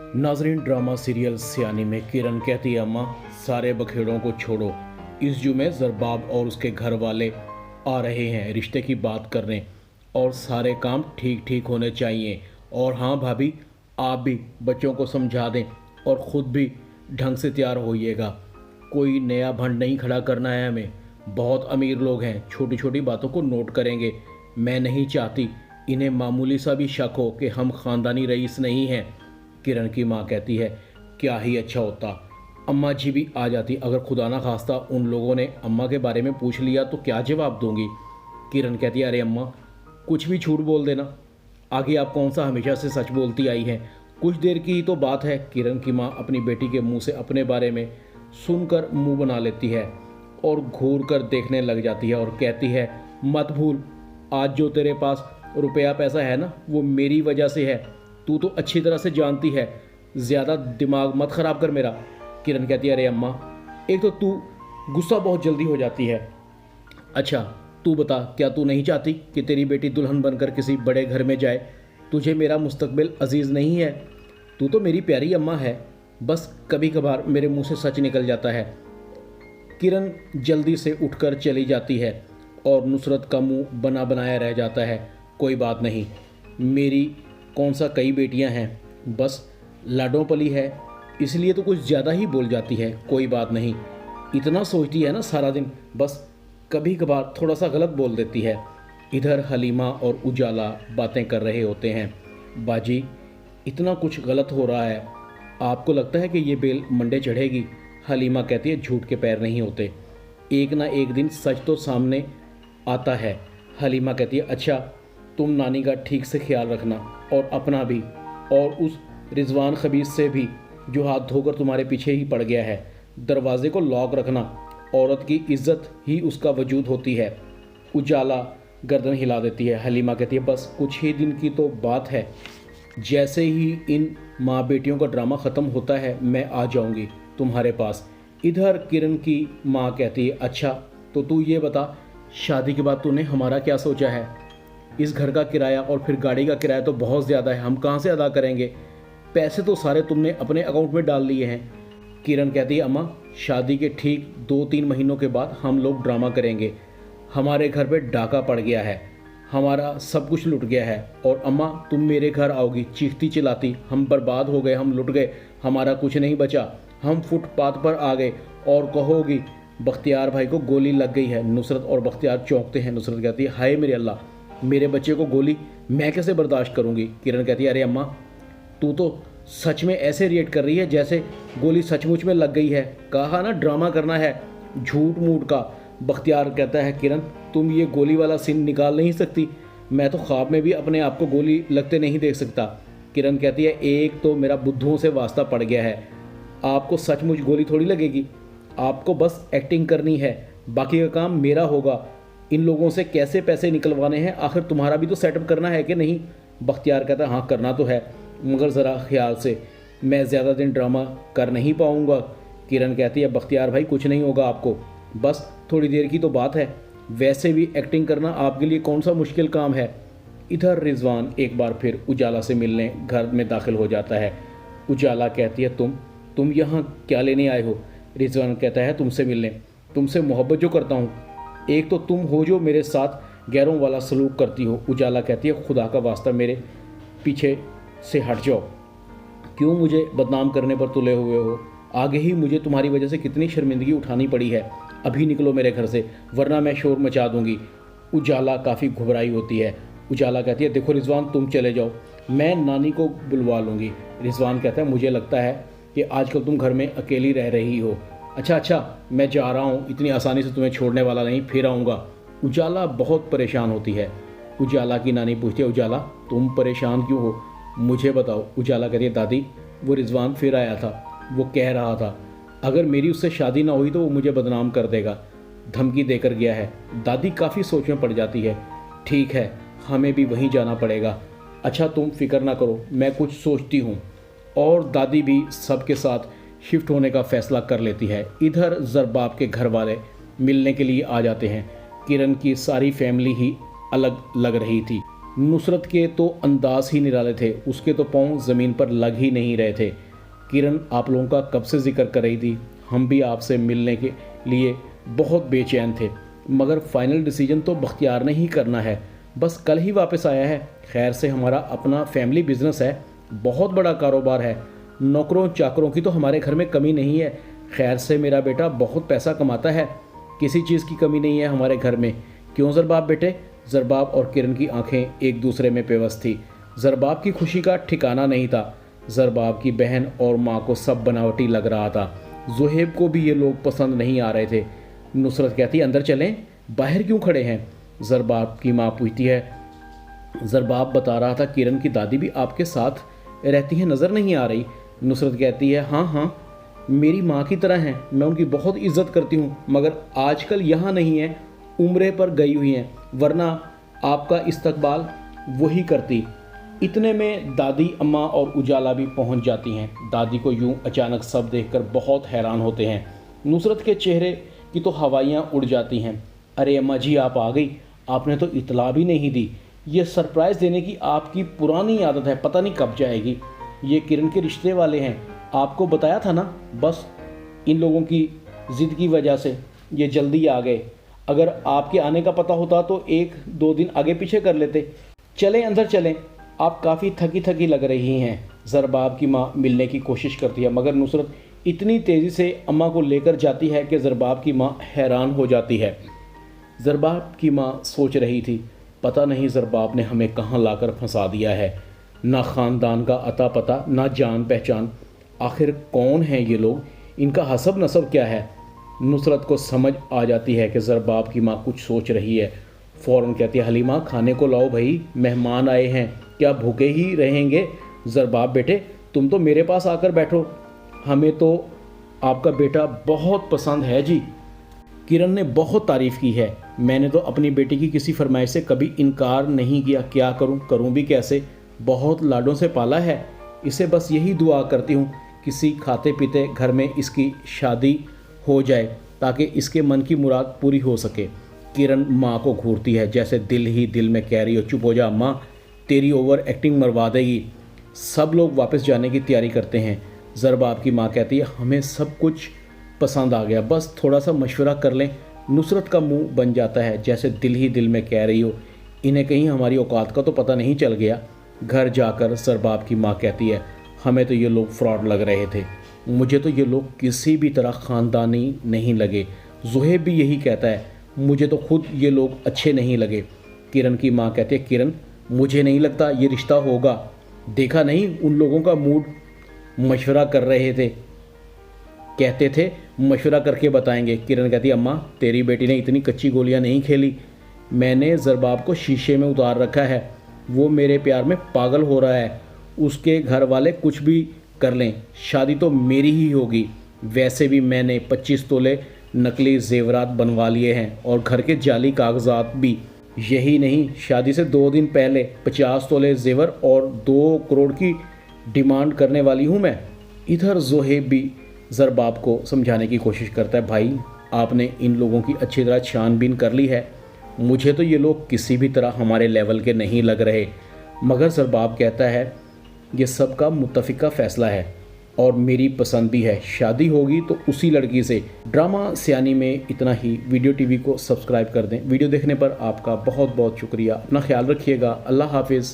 नाजरीन, drama serial सियानी में किरण कहती है, अम्मा सारे बखेड़ों को छोड़ो, इस जुमे ज़रबाब और उसके घर वाले आ रहे हैं रिश्ते की बात करने और सारे काम ठीक ठीक होने चाहिए। और हाँ भाभी, आप भी बच्चों को समझा दें और ख़ुद भी ढंग से तैयार होइएगा। कोई नया भंड नहीं खड़ा करना है हमें। बहुत अमीर लोग हैं, छोटी छोटी बातों को नोट करेंगे। मैं नहीं चाहती इन्हें मामूली सा भी शक हो कि हम ख़ानदानी रईस नहीं हैं। किरण की माँ कहती है, क्या ही अच्छा होता अम्मा जी भी आ जाती। अगर खुदा ना खास्ता उन लोगों ने अम्मा के बारे में पूछ लिया तो क्या जवाब दूंगी। किरण कहती है, अरे अम्मा कुछ भी झूठ बोल देना, आगे आप कौन सा हमेशा से सच बोलती आई हैं। कुछ देर की ही तो बात है। किरण की माँ अपनी बेटी के मुंह से अपने बारे में सुनकर मुंह बना लेती है और घूर कर देखने लग जाती है और कहती है, मत भूल आज जो तेरे पास रुपया पैसा है ना, वो मेरी वजह से है। तू तो अच्छी तरह से जानती है। ज़्यादा दिमाग मत ख़राब कर मेरा। किरण कहती है, अरे अम्मा एक तो तू गुस्सा बहुत जल्दी हो जाती है। अच्छा तू बता, क्या तू नहीं चाहती कि तेरी बेटी दुल्हन बनकर किसी बड़े घर में जाए? तुझे मेरा मुस्तकबिल अजीज़ नहीं है? तू तो मेरी प्यारी अम्मा है, बस कभी कभार मेरे मुंह से सच निकल जाता है। किरण जल्दी से उठकर चली जाती है और नुसरत का मुंह बना बनाया रह जाता है। कोई बात नहीं, मेरी कौन सा कई बेटियां हैं, बस लाडों पली है, इसलिए तो कुछ ज़्यादा ही बोल जाती है। कोई बात नहीं, इतना सोचती है ना सारा दिन, बस कभी कभार थोड़ा सा गलत बोल देती है। इधर हलीमा और उजाला बातें कर रहे होते हैं। बाजी इतना कुछ गलत हो रहा है, आपको लगता है कि ये बेल मंडे चढ़ेगी? हलीमा कहती है, झूठ के पैर नहीं होते, एक ना एक दिन सच तो सामने आता है। हलीमा कहती है, अच्छा तुम नानी का ठीक से ख्याल रखना और अपना भी, और उस रिजवान खबीस से भी जो हाथ धोकर तुम्हारे पीछे ही पड़ गया है। दरवाजे को लॉक रखना, औरत की इज्जत ही उसका वजूद होती है। उजाला गर्दन हिला देती है। हलीमा कहती है, बस कुछ ही दिन की तो बात है, जैसे ही इन माँ बेटियों का ड्रामा ख़त्म होता है मैं आ जाऊंगी तुम्हारे पास। इधर किरण की माँ कहती है, अच्छा तो तू ये बता, शादी के बाद तूने हमारा क्या सोचा है? इस घर का किराया और फिर गाड़ी का किराया तो बहुत ज़्यादा है, हम कहाँ से अदा करेंगे? पैसे तो सारे तुमने अपने अकाउंट में डाल लिए हैं। किरण कहती है, अम्मा शादी के ठीक 2-3 महीनों के बाद हम लोग ड्रामा करेंगे। हमारे घर पे डाका पड़ गया है, हमारा सब कुछ लुट गया है, और अम्मा तुम मेरे घर आओगी चीखती चिल्लाती, हम बर्बाद हो गए, हम लुट गए, हमारा कुछ नहीं बचा, हम फुटपाथ पर आ गए, और कहोगी बख्तियार भाई को गोली लग गई है। नुसरत और बख्तियार चौंकते हैं। नुसरत कहती है, हाय मेरे अल्लाह, मेरे बच्चे को गोली मैं कैसे बर्दाश्त करूंगी? किरण कहती है, अरे अम्मा तू तो सच में ऐसे रिएक्ट कर रही है जैसे गोली सचमुच में लग गई है। कहा ना ड्रामा करना है झूठ मूठ का। बख्तियार कहता है, किरण तुम ये गोली वाला सीन निकाल नहीं सकती? मैं तो ख्वाब में भी अपने आप को गोली लगते नहीं देख सकता। किरण कहती है, एक तो मेरा बुद्धुओं से वास्ता पड़ गया है, आपको सचमुच गोली थोड़ी लगेगी, आपको बस एक्टिंग करनी है, बाकी का काम मेरा होगा। इन लोगों से कैसे पैसे निकलवाने हैं, आखिर तुम्हारा भी तो सेटअप करना है कि नहीं? बख्तियार कहता है, हाँ करना तो है, मगर ज़रा ख्याल से, मैं ज़्यादा दिन ड्रामा कर नहीं पाऊँगा। किरण कहती है, बख्तियार भाई कुछ नहीं होगा आपको, बस थोड़ी देर की तो बात है, वैसे भी एक्टिंग करना आपके लिए कौन सा मुश्किल काम है। इधर रिजवान एक बार फिर उजाला से मिलने घर में दाखिल हो जाता है। उजाला कहती है, तुम यहाँ क्या लेने आए हो? रिजवान कहता है, तुमसे मिलने, तुमसे मोहब्बत जो करता हूँ, एक तो तुम हो जो मेरे साथ गैरों वाला सलूक करती हो। उजाला कहती है, खुदा का वास्ता मेरे पीछे से हट जाओ, क्यों मुझे बदनाम करने पर तुले हुए हो? आगे ही मुझे तुम्हारी वजह से कितनी शर्मिंदगी उठानी पड़ी है। अभी निकलो मेरे घर से, वरना मैं शोर मचा दूंगी। उजाला काफ़ी घबराई होती है। उजाला कहती है, देखो रिजवान तुम चले जाओ, मैं नानी को बुलवा लूँगी। रिजवान कहता है, मुझे लगता है कि आजकल तुम घर में अकेली रह रही हो। अच्छा मैं जा रहा हूँ, इतनी आसानी से तुम्हें छोड़ने वाला नहीं, फिर आऊँगा। उजाला बहुत परेशान होती है। उजाला की नानी पूछती है, उजाला तुम परेशान क्यों हो, मुझे बताओ। उजाला कहती है, दादी वो रिजवान फिर आया था, वो कह रहा था अगर मेरी उससे शादी ना हुई तो वो मुझे बदनाम कर देगा, धमकी देकर गया है। दादी काफ़ी सोच में पड़ जाती है। ठीक है, हमें भी वहीं जाना पड़ेगा। अच्छा तुम फिक्र ना करो, मैं कुछ सोचती हूँ। और दादी भी सबके साथ शिफ्ट होने का फ़ैसला कर लेती है। इधर ज़रबाब के घर वाले मिलने के लिए आ जाते हैं। किरण की सारी फैमिली ही अलग लग रही थी। नुसरत के तो अंदाज ही निराले थे, उसके तो पाँव ज़मीन पर लग ही नहीं रहे थे। किरण आप लोगों का कब से जिक्र कर रही थी, हम भी आपसे मिलने के लिए बहुत बेचैन थे, मगर फाइनल डिसीजन तो बख्तियार ने ही करना है। बस कल ही वापस आया है। खैर से हमारा अपना फैमिली बिजनेस है, बहुत बड़ा कारोबार है, नौकरों चाकरों की तो हमारे घर में कमी नहीं है। खैर से मेरा बेटा बहुत पैसा कमाता है, किसी चीज़ की कमी नहीं है हमारे घर में। क्यों ज़रबाब बेटे? ज़रबाब और किरण की आंखें एक दूसरे में पेवस्त थी। ज़रबाब की खुशी का ठिकाना नहीं था। ज़रबाब की बहन और माँ को सब बनावटी लग रहा था। ज़ुहैब को भी ये लोग पसंद नहीं आ रहे थे। नुसरत कहती अंदर चलें, बाहर क्यों खड़े हैं? ज़रबाब की माँ पूछती है। ज़रबाब बता रहा था किरण की दादी भी आपके साथ रहती हैं, नज़र नहीं आ रही। नुसरत कहती है हाँ हाँ, मेरी माँ की तरह हैं, मैं उनकी बहुत इज्जत करती हूँ, मगर आजकल यहाँ नहीं है, उम्रे पर गई हुई हैं, वरना आपका इस्तकबाल वही करती। इतने में दादी अम्मा और उजाला भी पहुँच जाती हैं। दादी को यूं अचानक सब देखकर बहुत हैरान होते हैं। नुसरत के चेहरे की तो हवाइयाँ उड़ जाती हैं। अरे अम्मा जी आप आ गई, आपने तो इतला भी नहीं दी। ये सरप्राइज़ देने की आपकी पुरानी आदत है, पता नहीं कब जाएगी। ये किरण के रिश्ते वाले हैं, आपको बताया था ना, बस इन लोगों की ज़िद की वजह से ये जल्दी आ गए। अगर आपके आने का पता होता तो 1-2 दिन आगे पीछे कर लेते। चलें अंदर चलें, आप काफ़ी थकी थकी लग रही हैं। ज़रबाब की माँ मिलने की कोशिश करती है, मगर नुसरत इतनी तेज़ी से अम्मा को लेकर जाती है कि ज़रबाब की माँ हैरान हो जाती है। ज़रबाब की माँ सोच रही थी, पता नहीं ज़रबाब ने हमें कहाँ लाकर फंसा दिया है। ना ख़ानदान का अता पता, ना जान पहचान, आखिर कौन हैं ये लोग, इनका हसब नसब क्या है? नुसरत को समझ आ जाती है कि ज़रबाब की माँ कुछ सोच रही है। फ़ौरन कहती है हलीमा खाने को लाओ भाई, मेहमान आए हैं, क्या भूखे ही रहेंगे? ज़रबाब बेटे तुम तो मेरे पास आकर बैठो, हमें तो आपका बेटा बहुत पसंद है जी। किरण ने बहुत तारीफ़ की है, मैंने तो अपनी बेटी की किसी फरमाइश से कभी इनकार नहीं किया। क्या करूं भी कैसे, बहुत लाडों से पाला है इसे। बस यही दुआ करती हूँ किसी खाते पीते घर में इसकी शादी हो जाए ताकि इसके मन की मुराद पूरी हो सके। किरण माँ को घूरती है, जैसे दिल ही दिल में कह रही हो चुप हो जा माँ, तेरी ओवर एक्टिंग मरवा देगी। सब लोग वापस जाने की तैयारी करते हैं। ज़रबाब की माँ कहती है हमें सब कुछ पसंद आ गया, बस थोड़ा सा मशवरा कर लें। नुसरत का मुंह बन जाता है, जैसे दिल ही दिल में कह रही हो इन्हें कहीं हमारी औकात का तो पता नहीं चल गया। घर जाकर ज़रबाब की माँ कहती है हमें तो ये लोग फ्रॉड लग रहे थे, मुझे तो ये लोग किसी भी तरह ख़ानदानी नहीं लगे। ज़ुहैब भी यही कहता है, मुझे तो खुद ये लोग अच्छे नहीं लगे। किरण की माँ कहती है किरण मुझे नहीं लगता ये रिश्ता होगा, देखा नहीं उन लोगों का मूड, मशवरा कर रहे थे, कहते थे मशवरा करके बताएंगे। किरण कहती अम्मा तेरी बेटी ने इतनी कच्ची गोलियां नहीं खेली, मैंने ज़रबाब को शीशे में उतार रखा है, वो मेरे प्यार में पागल हो रहा है, उसके घर वाले कुछ भी कर लें, शादी तो मेरी ही होगी। वैसे भी मैंने 25 तोले नकली जेवरात बनवा लिए हैं और घर के जाली कागजात भी। यही नहीं, शादी से 2 दिन पहले 50 तोले जेवर और 2 करोड़ की डिमांड करने वाली हूँ मैं। इधर ज़ुहैब भी ज़रबाब को समझाने की कोशिश करता है, भाई आपने इन लोगों की अच्छी तरह छानबीन कर ली है, मुझे तो ये लोग किसी भी तरह हमारे लेवल के नहीं लग रहे। मगर ज़रबाब कहता है ये सब का मुत्तफ़िका फ़ैसला है और मेरी पसंद भी है, शादी होगी तो उसी लड़की से। ड्रामा सियानी में इतना ही। वीडियो टीवी को सब्सक्राइब कर दें। वीडियो देखने पर आपका बहुत बहुत शुक्रिया। अपना ख्याल रखिएगा। अल्लाह हाफिज़।